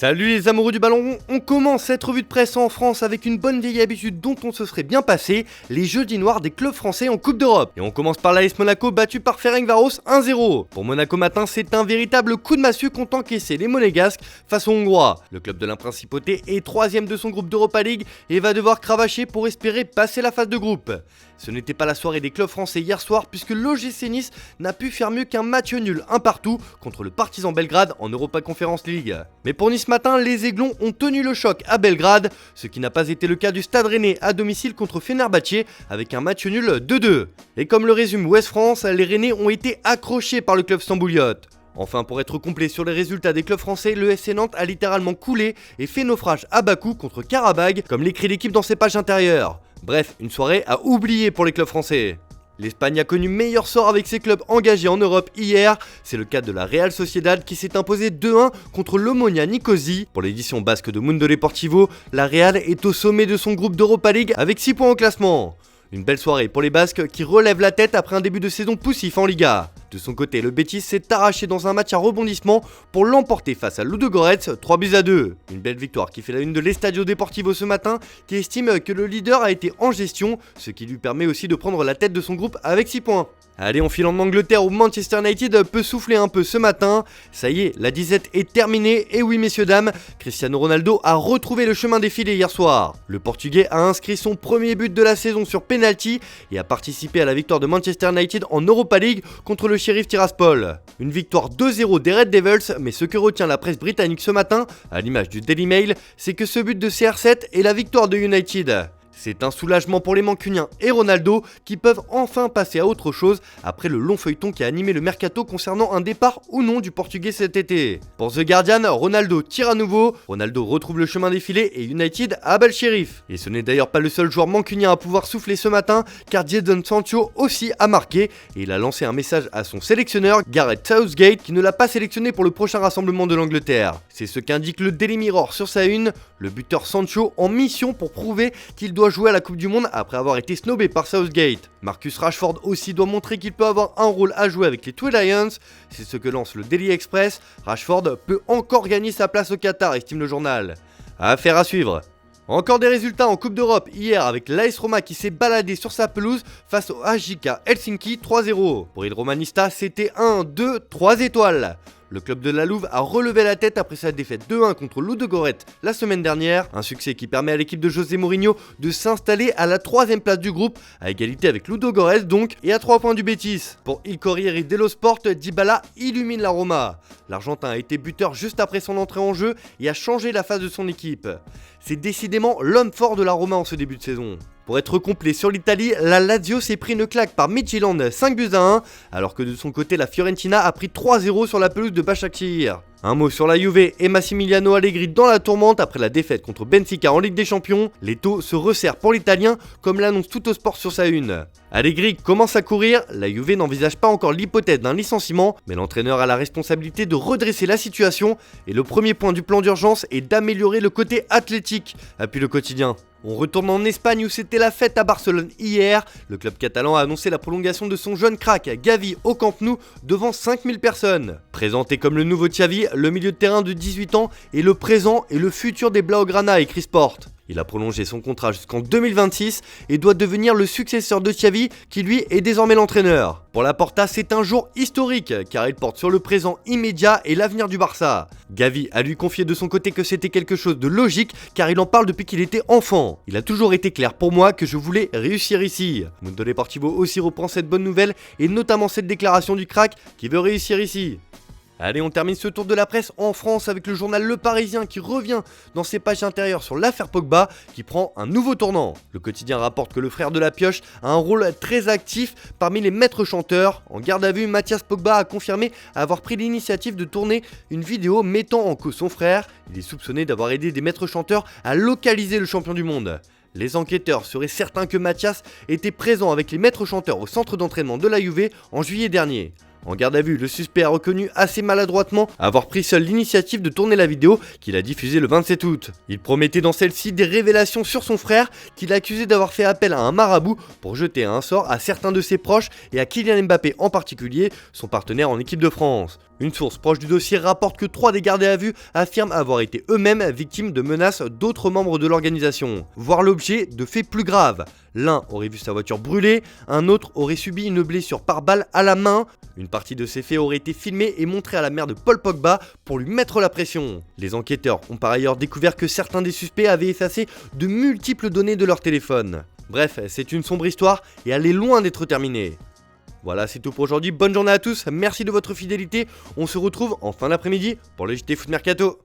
Salut les amoureux du ballon, on commence cette revue de presse en France avec une bonne vieille habitude dont on se serait bien passé, les jeudis noirs des clubs français en Coupe d'Europe. Et on commence par l'AS Monaco battu par Ferencváros 1-0. Pour Monaco matin, c'est un véritable coup de massue qu'ont encaissé les Monégasques face aux Hongrois. Le club de la Principauté est 3ème de son groupe d'Europa League et va devoir cravacher pour espérer passer la phase de groupe. Ce n'était pas la soirée des clubs français hier soir puisque l'OGC Nice n'a pu faire mieux qu'un match nul un partout contre le Partizan Belgrade en Europa Conference League. Mais pour Nice matin, les Aiglons ont tenu le choc à Belgrade, ce qui n'a pas été le cas du Stade Rennais à domicile contre Fenerbahçe avec un match nul 2-2. Et comme le résume Ouest France, les Rennais ont été accrochés par le club stambouliote. Enfin, pour être complet sur les résultats des clubs français, le FC Nantes a littéralement coulé et fait naufrage à Bakou contre Karabag, comme l'écrit l'équipe dans ses pages intérieures. Bref, une soirée à oublier pour les clubs français. L'Espagne a connu meilleur sort avec ses clubs engagés en Europe hier, c'est le cas de la Real Sociedad qui s'est imposé 2-1 contre l'Omonia Nicosie. Pour l'édition basque de Mundo Deportivo, la Real est au sommet de son groupe d'Europa League avec 6 points au classement. Une belle soirée pour les Basques qui relèvent la tête après un début de saison poussif en Liga. De son côté, le Betis s'est arraché dans un match à rebondissement pour l'emporter face à Ludogorets 3-2. Une belle victoire qui fait la une de l'Estadio Deportivo ce matin, qui estime que le leader a été en gestion, ce qui lui permet aussi de prendre la tête de son groupe avec 6 points. Allez, on file en Angleterre où Manchester United peut souffler un peu ce matin. Ça y est, la disette est terminée et oui messieurs dames, Cristiano Ronaldo a retrouvé le chemin des filets hier soir. Le Portugais a inscrit son premier but de la saison sur penalty et a participé à la victoire de Manchester United en Europa League contre le Sheriff Tiraspol. Une victoire 2-0 des Red Devils, mais ce que retient la presse britannique ce matin, à l'image du Daily Mail, c'est que ce but de CR7 est la victoire de United. C'est un soulagement pour les Mancuniens et Ronaldo qui peuvent enfin passer à autre chose après le long feuilleton qui a animé le mercato concernant un départ ou non du Portugais cet été. Pour The Guardian, Ronaldo tire à nouveau, Ronaldo retrouve le chemin des filets et United abat le Sheriff. Et ce n'est d'ailleurs pas le seul joueur mancunien à pouvoir souffler ce matin car Jadon Sancho aussi a marqué et il a lancé un message à son sélectionneur Gareth Southgate qui ne l'a pas sélectionné pour le prochain rassemblement de l'Angleterre. C'est ce qu'indique le Daily Mirror sur sa une, le buteur Sancho en mission pour prouver qu'il doit jouer à la Coupe du Monde après avoir été snobé par Southgate. Marcus Rashford aussi doit montrer qu'il peut avoir un rôle à jouer avec les Two Lions, c'est ce que lance le Daily Express. Rashford peut encore gagner sa place au Qatar, estime le journal. Affaire à suivre. Encore des résultats en Coupe d'Europe hier avec l'AS Roma qui s'est baladé sur sa pelouse face au HJK Helsinki 3-0. Pour Il Romanista, c'était 1-2, 3 étoiles. Le club de la Louve a relevé la tête après sa défaite 2-1 contre Ludogorets la semaine dernière, un succès qui permet à l'équipe de José Mourinho de s'installer à la 3ème place du groupe, à égalité avec Ludogorets donc, et à 3 points du Betis. Pour Il Corriere dello Sport, Dybala illumine la Roma. L'Argentin a été buteur juste après son entrée en jeu et a changé la phase de son équipe. C'est décidément l'homme fort de la Roma en ce début de saison. Pour être complet sur l'Italie, la Lazio s'est pris une claque par Midtjylland 5-1, alors que de son côté la Fiorentina a pris 3-0 sur la pelouse de Başakşehir. Un mot sur la Juve et Massimiliano Allegri dans la tourmente après la défaite contre Benfica en Ligue des Champions. Les taux se resserrent pour l'Italien, comme l'annonce Tuttosport sur sa une. Allegri commence à courir, la Juve n'envisage pas encore l'hypothèse d'un licenciement, mais l'entraîneur a la responsabilité de redresser la situation et le premier point du plan d'urgence est d'améliorer le côté athlétique, appuie le quotidien. On retourne en Espagne où c'était la fête à Barcelone hier. Le club catalan a annoncé la prolongation de son jeune crack Gavi au Camp Nou devant 5000 personnes. Présenté comme le nouveau Xavi, le milieu de terrain de 18 ans est le présent et le futur des Blaugrana, écrit Sport. Il a prolongé son contrat jusqu'en 2026 et doit devenir le successeur de Xavi qui lui est désormais l'entraîneur. Pour Laporta, c'est un jour historique car il porte sur le présent immédiat et l'avenir du Barça. Gavi a lui confié de son côté que c'était quelque chose de logique car il en parle depuis qu'il était enfant. Il a toujours été clair pour moi que je voulais réussir ici. Mundo Deportivo aussi reprend cette bonne nouvelle et notamment cette déclaration du crack qui veut réussir ici. Allez, on termine ce tour de la presse en France avec le journal Le Parisien qui revient dans ses pages intérieures sur l'affaire Pogba qui prend un nouveau tournant. Le quotidien rapporte que le frère de la pioche a un rôle très actif parmi les maîtres chanteurs. En garde à vue, Mathias Pogba a confirmé avoir pris l'initiative de tourner une vidéo mettant en cause son frère. Il est soupçonné d'avoir aidé des maîtres chanteurs à localiser le champion du monde. Les enquêteurs seraient certains que Mathias était présent avec les maîtres chanteurs au centre d'entraînement de la Juve en juillet dernier. En garde à vue, le suspect a reconnu assez maladroitement avoir pris seul l'initiative de tourner la vidéo qu'il a diffusée le 27 août. Il promettait dans celle-ci des révélations sur son frère qu'il accusait d'avoir fait appel à un marabout pour jeter un sort à certains de ses proches et à Kylian Mbappé en particulier, son partenaire en équipe de France. Une source proche du dossier rapporte que 3 des gardés à vue affirment avoir été eux-mêmes victimes de menaces d'autres membres de l'organisation, voire l'objet de faits plus graves. L'un aurait vu sa voiture brûler, un autre aurait subi une blessure par balle à la main. Une partie de ces faits aurait été filmée et montrée à la mère de Paul Pogba pour lui mettre la pression. Les enquêteurs ont par ailleurs découvert que certains des suspects avaient effacé de multiples données de leur téléphone. Bref, c'est une sombre histoire et elle est loin d'être terminée. Voilà, c'est tout pour aujourd'hui. Bonne journée à tous, merci de votre fidélité. On se retrouve en fin d'après-midi pour le JT Foot Mercato.